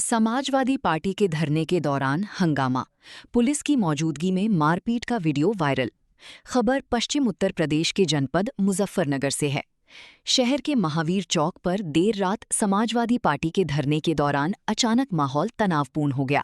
Samajwadi party के धरने के दौरान हंगामा, पुलिस की मौजूदगी में मारपीट का वीडियो वायरल। खबर पश्चिम उत्तर प्रदेश के जनपद मुजफ्फरनगर से है। शहर के महावीर चौक पर देर रात समाजवादी पार्टी के धरने के दौरान अचानक माहौल तनावपूर्ण हो गया।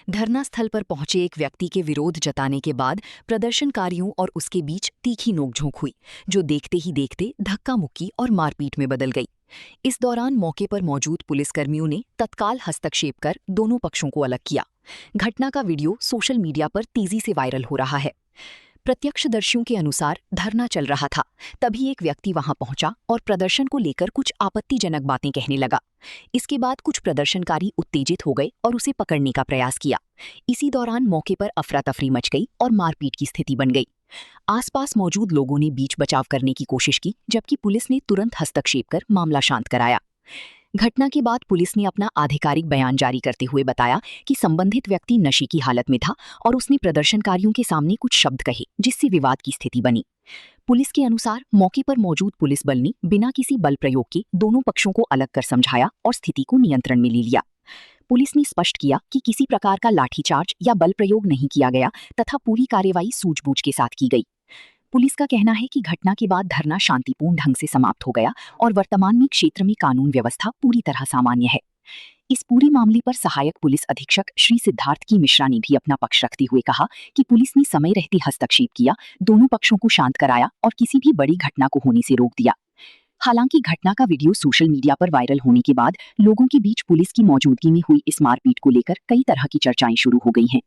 धरना स्थल पर पहुंचे एक व्यक्ति के विरोध जताने के बाद प्रदर्शनकारियों और उसके बीच तीखी नोकझोंक हुई, जो देखते ही देखते धक्का मुक्की और मारपीट में बदल गई। इस दौरान मौके पर मौजूद पुलिसकर्मियों ने तत्काल हस्तक्षेप कर दोनों पक्षों को अलग किया। घटना का वीडियो सोशल मीडिया पर तेजी से वायरल हो रहा है। प्रत्यक्षदर्शियों के अनुसार धरना चल रहा था, तभी एक व्यक्ति वहां पहुंचा और प्रदर्शन को लेकर कुछ आपत्तिजनक बातें कहने लगा। इसके बाद कुछ प्रदर्शनकारी उत्तेजित हो गए और उसे पकड़ने का प्रयास किया। इसी दौरान मौके पर अफरा-तफरी मच गई और मारपीट की स्थिति बन गई। आसपास मौजूद लोगों ने बीच बचाव करने की कोशिश की, जबकि पुलिस ने तुरंत हस्तक्षेप कर मामला शांत कराया। घटना के बाद पुलिस ने अपना आधिकारिक बयान जारी करते हुए बताया कि संबंधित व्यक्ति नशे की हालत में था और उसने प्रदर्शनकारियों के सामने कुछ शब्द कहे, जिससे विवाद की स्थिति बनी। पुलिस के अनुसार मौके पर मौजूद पुलिस बल ने बिना किसी बल प्रयोग के दोनों पक्षों को अलग कर समझाया और स्थिति को नियंत्रण में ले लिया। पुलिस ने स्पष्ट किया कि किसी प्रकार का लाठीचार्ज या बल प्रयोग नहीं किया गया तथा पूरी कार्रवाई सूझबूझ के साथ की गई। पुलिस का कहना है कि घटना के बाद धरना शांतिपूर्ण ढंग से समाप्त हो गया और वर्तमान में क्षेत्र में कानून व्यवस्था पूरी तरह सामान्य है। इस पूरे मामले पर सहायक पुलिस अधीक्षक श्री सिद्धार्थ की मिश्रा ने भी अपना पक्ष रखते हुए कहा कि पुलिस ने समय रहते हस्तक्षेप किया, दोनों पक्षों को शांत कराया और किसी भी बड़ी घटना को होने से रोक दिया। हालांकि घटना का वीडियो सोशल मीडिया पर वायरल होने के बाद लोगों के बीच पुलिस की मौजूदगी में हुई इस मारपीट को लेकर कई तरह की चर्चाएं शुरू हो गई हैं।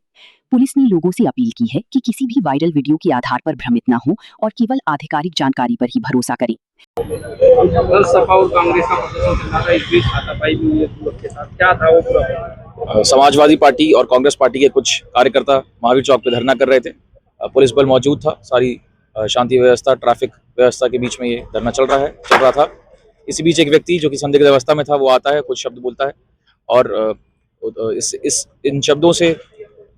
पुलिस ने लोगों से अपील की है कि किसी भी वायरल वीडियो के आधार पर भ्रमित न हो और केवल आधिकारिक जानकारी पर ही भरोसा करें। सपा और कांग्रेस का प्रदर्शन चल रहा था, इस बीच हाथापाई भी हुई है पुलिस के साथ, क्या था वो पूरा? समाजवादी पार्टी और कांग्रेस पार्टी के कुछ कार्यकर्ता महावीर चौक पे धरना कर रहे थे। पुलिस बल मौजूद था, सारी शांति व्यवस्था, ट्रैफिक व्यवस्था के बीच में ये धरना चल रहा था। इसी बीच एक व्यक्ति जो कि संदिग्ध अवस्था में था, वो आता है, कुछ शब्द बोलता है और इन शब्दों से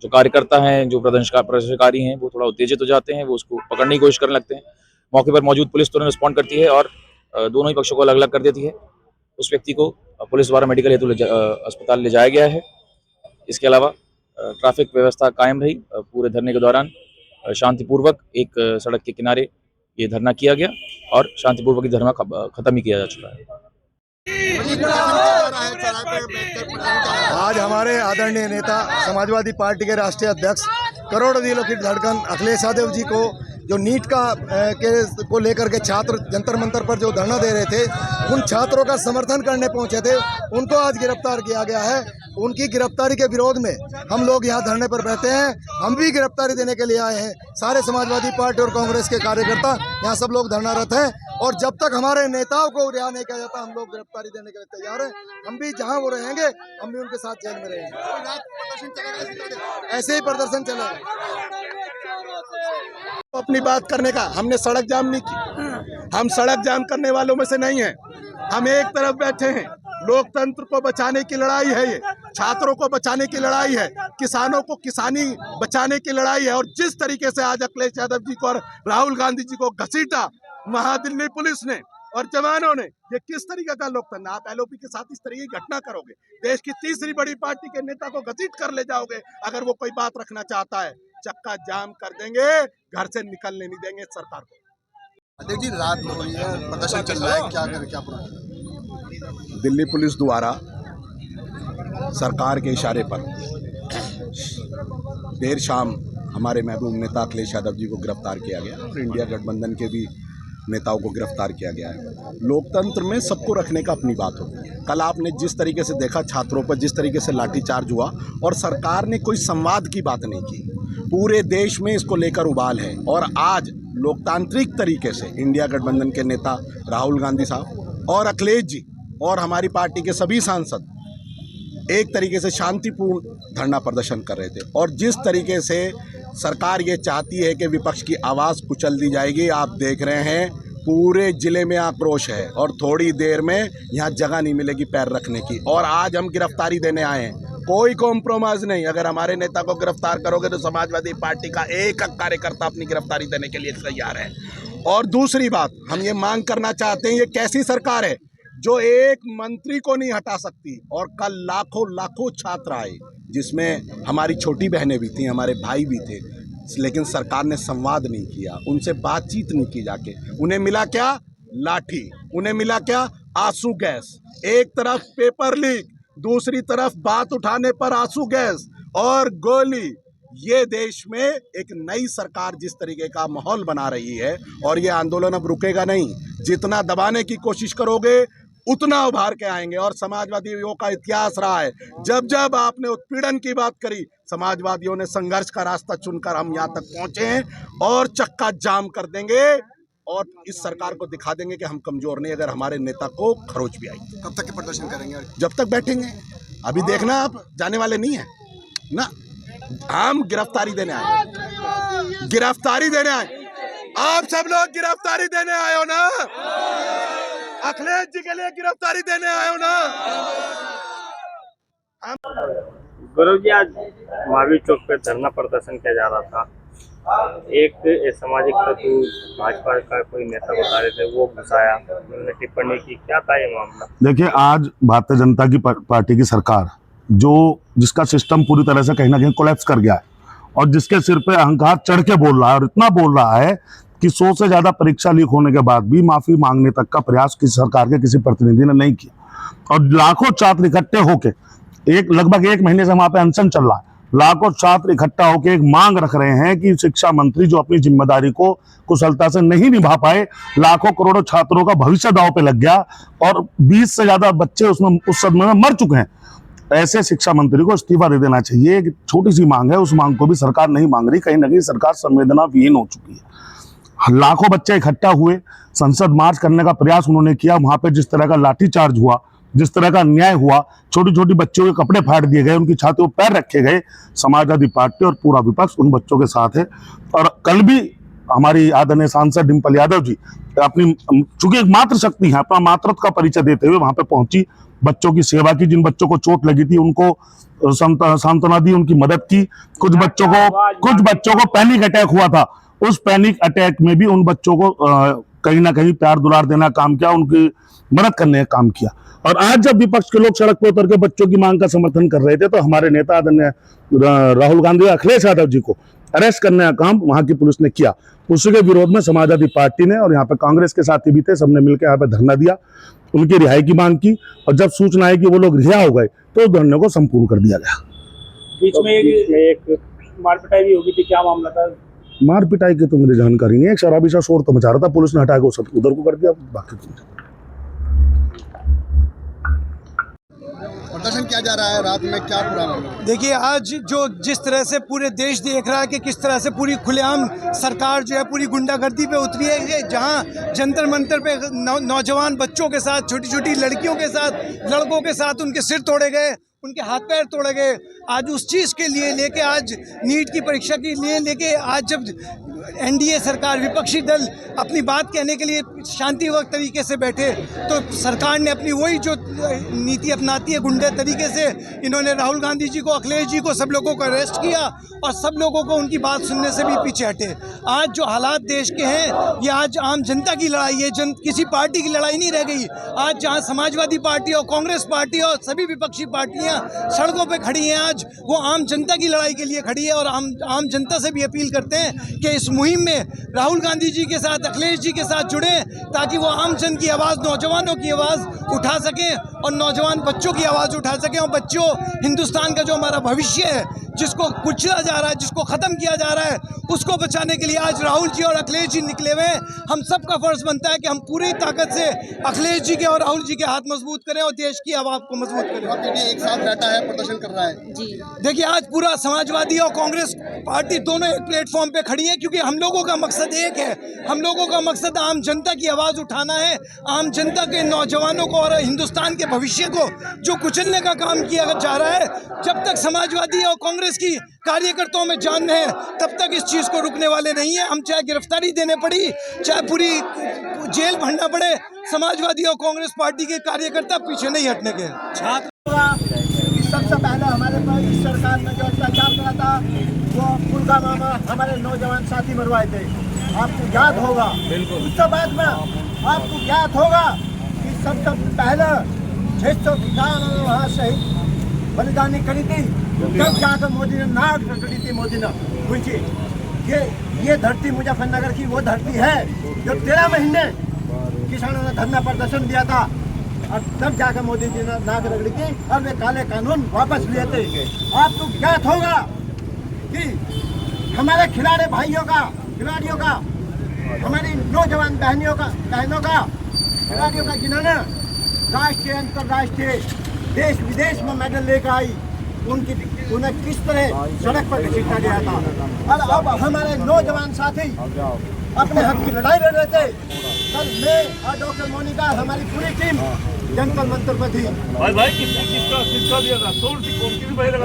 जो कार्यकर्ता हैं, जो प्रदर्शनकारी हैं, वो थोड़ा उत्तेजित हो जाते हैं, वो उसको पकड़ने की कोशिश करने लगते हैं। मौके पर मौजूद पुलिस तुरंत रिस्पॉन्ड करती है और दोनों ही पक्षों को अलग अलग कर देती है। उस व्यक्ति को पुलिस द्वारा मेडिकल हेतु अस्पताल ले जाया गया है। इसके अलावा ट्रैफिक व्यवस्था कायम रही। पूरे धरने के दौरान शांतिपूर्वक एक सड़क के किनारे ये धरना किया गया और शांतिपूर्वक धरना खत्म ही किया जा चुका है। आज हमारे आदरणीय नेता समाजवादी पार्टी के राष्ट्रीय अध्यक्ष करोड़ों दिलों की धड़कन अखिलेश यादव जी को जो नीट को लेकर के छात्र जंतर मंतर पर जो धरना दे रहे थे, उन छात्रों का समर्थन करने पहुंचे थे, उनको आज गिरफ्तार किया गया है। उनकी गिरफ्तारी के विरोध में हम लोग यहाँ धरने पर बैठे हैं। हम भी गिरफ्तारी देने के लिए आए हैं। सारे समाजवादी पार्टी और कांग्रेस के कार्यकर्ता यहाँ सब लोग धरनारत हैं और जब तक हमारे नेताओं को रिहा नहीं किया जाता, हम लोग गिरफ्तारी देने के लिए तैयार हैं। हम भी जहाँ वो रहेंगे, हम भी उनके साथ जेल में रहेंगे। ऐसे ही प्रदर्शन चलेगा। अपनी बात करने का, हमने सड़क जाम नहीं की। हम सड़क जाम करने वालों में से नहीं हैं। हम एक तरफ बैठे हैं। लोकतंत्र को बचाने की लड़ाई है, ये छात्रों को बचाने की लड़ाई है, किसानों को किसानी बचाने की लड़ाई है। और जिस तरीके से आज अखिलेश यादव जी को और राहुल गांधी जी को घसीटा महादिल्ली पुलिस ने और जवानों ने, ये किस तरीके का लोकतंत्र? आप एलओपी के साथ इस तरह की घटना करोगे, देश की तीसरी बड़ी पार्टी के नेता को घसीट कर ले जाओगे। अगर वो कोई बात रखना चाहता है, चक्का जाम कर देंगे, घर से निकलने नहीं देंगे सरकार को। अध्यक्ष जी, रात हो रही है, प्रदर्शन चल रहा है, क्या करें, क्या प्रॉब्लम? दिल्ली पुलिस द्वारा सरकार के इशारे पर देर शाम हमारे महबूब नेता अखिलेश यादव जी को गिरफ्तार किया गया और इंडिया गठबंधन के भी नेताओं को गिरफ्तार किया गया है। लोकतंत्र में सबको रखने का अपनी बात होती है। कल आपने जिस तरीके से देखा, छात्रों पर जिस तरीके से लाठीचार्ज हुआ और सरकार ने कोई संवाद की बात नहीं की। पूरे देश में इसको लेकर उबाल है और आज लोकतांत्रिक तरीके से इंडिया गठबंधन के नेता राहुल गांधी साहब और अखिलेश जी और हमारी पार्टी के सभी सांसद एक तरीके से शांतिपूर्ण धरना प्रदर्शन कर रहे थे। और जिस तरीके से सरकार ये चाहती है कि विपक्ष की आवाज़ कुचल दी जाएगी, आप देख रहे हैं पूरे ज़िले में आक्रोश है और थोड़ी देर में यहाँ जगह नहीं मिलेगी पैर रखने की। और आज हम गिरफ्तारी देने आए हैं, कोई कॉम्प्रोमाइज़ नहीं। अगर हमारे नेता को गिरफ्तार करोगे तो समाजवादी पार्टी का एक कार्यकर्ता अपनी गिरफ्तारी देने के लिए तैयार है। और दूसरी बात, हम ये मांग करना चाहते हैं, ये कैसी सरकार है जो एक मंत्री को नहीं हटा सकती। और कल लाखों लाखों छात्र आए, जिसमें हमारी छोटी बहनें भी थीं, हमारे भाई भी थे, लेकिन सरकार ने संवाद नहीं किया, उनसे बातचीत नहीं की जाके। उन्हें मिला क्या? लाठी। उन्हें मिला क्या? आंसू गैस। एक तरफ पेपर लीक, दूसरी तरफ बात उठाने पर आंसू गैस और गोली। ये देश में एक नई सरकार जिस तरीके का माहौल बना रही है, और ये आंदोलन अब रुकेगा नहीं। जितना दबाने की कोशिश करोगे उतना उभार के आएंगे। और समाजवादियों का इतिहास रहा है, जब जब आपने उत्पीड़न की बात करी, समाजवादियों ने संघर्ष का रास्ता चुनकर हम यहाँ तक पहुँचे हैं और चक्का जाम कर देंगे और इस सरकार को दिखा देंगे कि हम कमजोर नहीं, अगर हमारे नेता को खरोच भी आई। कब तक के प्रदर्शन करेंगे? जब तक बैठेंगे। अभी देखना, आप जाने वाले नहीं है ना। हम गिरफ्तारी देने आए, गिरफ्तारी देने आए। आप सब लोग गिरफ्तारी देने आए हो ना? अखिलेश जी के लिए गिरफ्तारी देने आए हो ना? गौरव जी, आज महावीर चौक पे धरना प्रदर्शन किया जा रहा था। एक सामाजिक तत्व भाजपा का कोई नेता बता रहे थे, वो घुसाया, उन्होंने टिप्पणी की, क्या था ये मामला? देखिए, आज भारतीय जनता की पार्टी की सरकार जिसका सिस्टम पूरी तरह से कहीं ना कहीं कोलैप्स कर गया है और जिसके सिर पे अहंकार चढ़ के बोल रहा है, और इतना बोल रहा है कि 100 से ज्यादा परीक्षा लीक होने के बाद भी माफी मांगने तक का प्रयास किसी सरकार के किसी प्रतिनिधि ने नहीं किया। और लाखों छात्र इकट्ठे होके लगभग 1 महीने से वहां पे अनशन चल रहा है। लाखों छात्र इकट्ठा होकर एक मांग रख रहे हैं कि शिक्षा मंत्री जो अपनी जिम्मेदारी को कुशलता से नहीं निभा पाए, लाखों करोड़ों छात्रों का भविष्य दांव पे लग गया और 20 से ज्यादा बच्चे उस सदमे में मर चुके हैं। ऐसे शिक्षा मंत्री को इस्तीफा दे देना चाहिए। एक छोटी सी मांग है, उस मांग को भी सरकार नहीं मांग रही। कहीं ना कहीं सरकार संवेदना विहीन हो चुकी है। लाखों बच्चे इकट्ठा हुए, संसद मार्च करने का प्रयास उन्होंने किया। वहां पे जिस तरह का लाठीचार्ज हुआ, जिस तरह का अन्याय हुआ, छोटी छोटी बच्चों के कपड़े फाड़ दिए गए, उनकी छातियों पर पैर रखे गए, समाजवादी पार्टी और पूरा विपक्ष उन बच्चों के साथ है। और कल भी हमारी आदरणीय सांसद डिम्पल यादव जी अपनी, चूंकि एक मातृ शक्ति है, अपना मातृत्व का परिचय देते हुए वहां पे पहुंची, बच्चों की सेवा की, जिन बच्चों को चोट लगी थी उनको सांत्वना दी, उनकी मदद की। कुछ बच्चों को पैनिक अटैक हुआ था, उस पैनिक अटैक में भी उन बच्चों को कहीं ना कहीं प्यार दुलार देना काम किया, उनकी मदद करने का काम किया। और आज जब विपक्ष के लोग सड़क पर उतर के बच्चों की मांग का समर्थन कर रहे थे, तो हमारे नेता आदरणीय राहुल गांधी, अखिलेश यादव जी को अरेस्ट करने का काम वहां की पुलिस ने किया। उसी के विरोध में समाजवादी पार्टी ने और यहाँ पे कांग्रेस के साथी भी थे, सबने मिलकर यहाँ पे धरना दिया, उनकी रिहाई की मांग की। और जब सूचना आई कि वो लोग रिहा हो गए, तो धरने को संपूर्ण कर दिया गया। बीच में एक मारपिटाई भी होगी थी, क्या मामला था? मार पिटाई की तो मुझे जानकारी नहीं है। एक शराबी सा शोर तो मचा रहा था, पुलिस ने हटा के सब उधर को कर दिया। बाकी प्रदर्शन किया जा रहा है, रात में क्या पूरा मामला? देखिए, आज जिस तरह से पूरे देश देख रहा है कि किस तरह से पूरी खुलेआम सरकार जो है पूरी गुंडागर्दी पे उतरी है। ये जहां जंतर मंतर पे नौजवान बच्चों के साथ, छोटी छोटी लड़कियों के साथ, लड़कों के साथ उनके सिर तोड़े गए, उनके हाथ पैर तोड़े गए। आज उस चीज़ के लिए लेके, आज नीट की परीक्षा के लिए लेके, आज जब एनडीए सरकार, विपक्षी दल अपनी बात कहने के लिए शांतिपूर्वक तरीके से बैठे, तो सरकार ने अपनी वही जो नीति अपनाती है गुंडे तरीके से, इन्होंने राहुल गांधी जी को, अखिलेश जी को, सब लोगों को अरेस्ट किया और सब लोगों को उनकी बात सुनने से भी पीछे हटे। आज जो हालात देश के हैं, ये आज आम जनता की लड़ाई है, किसी पार्टी की लड़ाई नहीं रह गई। आज जहाँ समाजवादी पार्टी और कांग्रेस पार्टी और सभी विपक्षी पार्टियाँ सड़कों पे खड़ी हैं, आज वो आम जनता की लड़ाई के लिए खड़ी है। और आम जनता से भी अपील करते हैं कि इस मुहिम में राहुल गांधी जी के साथ, अखिलेश जी के साथ जुड़े, ताकि वो आम जन की आवाज़, नौजवानों की आवाज़ उठा सकें और नौजवान बच्चों की आवाज़ उठा सकें। और बच्चों, हिंदुस्तान का जो हमारा भविष्य है, जिसको कुचला जा रहा है, जिसको ख़त्म किया जा रहा है, उसको बचाने के लिए आज राहुल जी और अखिलेश जी निकले हुए हैं। हम सबका फर्ज बनता है कि हम पूरी ताकत से अखिलेश जी के और राहुल जी के हाथ मजबूत करें और देश की आवाज़ को मजबूत करें। एक साथ बैठा है, प्रदर्शन कर रहा है जी। देखिए, आज पूरा समाजवादी और कांग्रेस पार्टी दोनों एक प्लेटफॉर्म पे खड़ी है, क्योंकि हम लोगों का मकसद एक है। हम लोगों का मकसद आम जनता की आवाज़ उठाना है, आम जनता के नौजवानों को और हिंदुस्तान के भविष्य को जो कुचलने का काम किया जा रहा है। जब तक समाजवादी और कांग्रेस की कार्यकर्ताओं में जान है, तब तक इस चीज़ को रुकने वाले नहीं है। हम चाहे गिरफ्तारी देने पड़ी, चाहे पूरी जेल भरना पड़े, समाजवादी और कांग्रेस पार्टी के कार्यकर्ता पीछे नहीं हटने के। सबसे पहले हमारे पर इस सरकार ने जो अत्याचार करा था, वो पुलवामा में हमारे नौजवान साथी मरवाए थे, आपको याद होगा। बिल्कुल। उसके बाद में आपको याद होगा कि सबसे पहले 600 किसान वहाँ शहीद बलिदानी करी थी, तब जाकर मोदी ने नाक रगड़ी थी। मोदी ने पूछी ये धरती मुजफ्फरनगर की वो धरती है जो 13 महीने किसानों ने धरना प्रदर्शन दिया था, और तब जाकर मोदी जी ने नाक रगड़ी थी और वे काले कानून वापस लिए थे। आपको ज्ञात होगा कि हमारे खिलाड़ी भाइयों का, खिलाड़ियों का, हमारी नौजवान बहनों का खिलाड़ियों का जिन्होंने राष्ट्रीय अंतर्राष्ट्रीय देश विदेश में मेडल लेकर आई, उन्हें किस तरह सड़क पर घसीटा गया था। और अब हमारे नौजवान साथी अपने हक की लड़ाई लड़ रहे थे। कल मैं और डॉक्टर मोनिका, हमारी पूरी टीम जंतर मंतर पर थी। भाई किसका दिया था? सोल की कौन की भी भाई लगा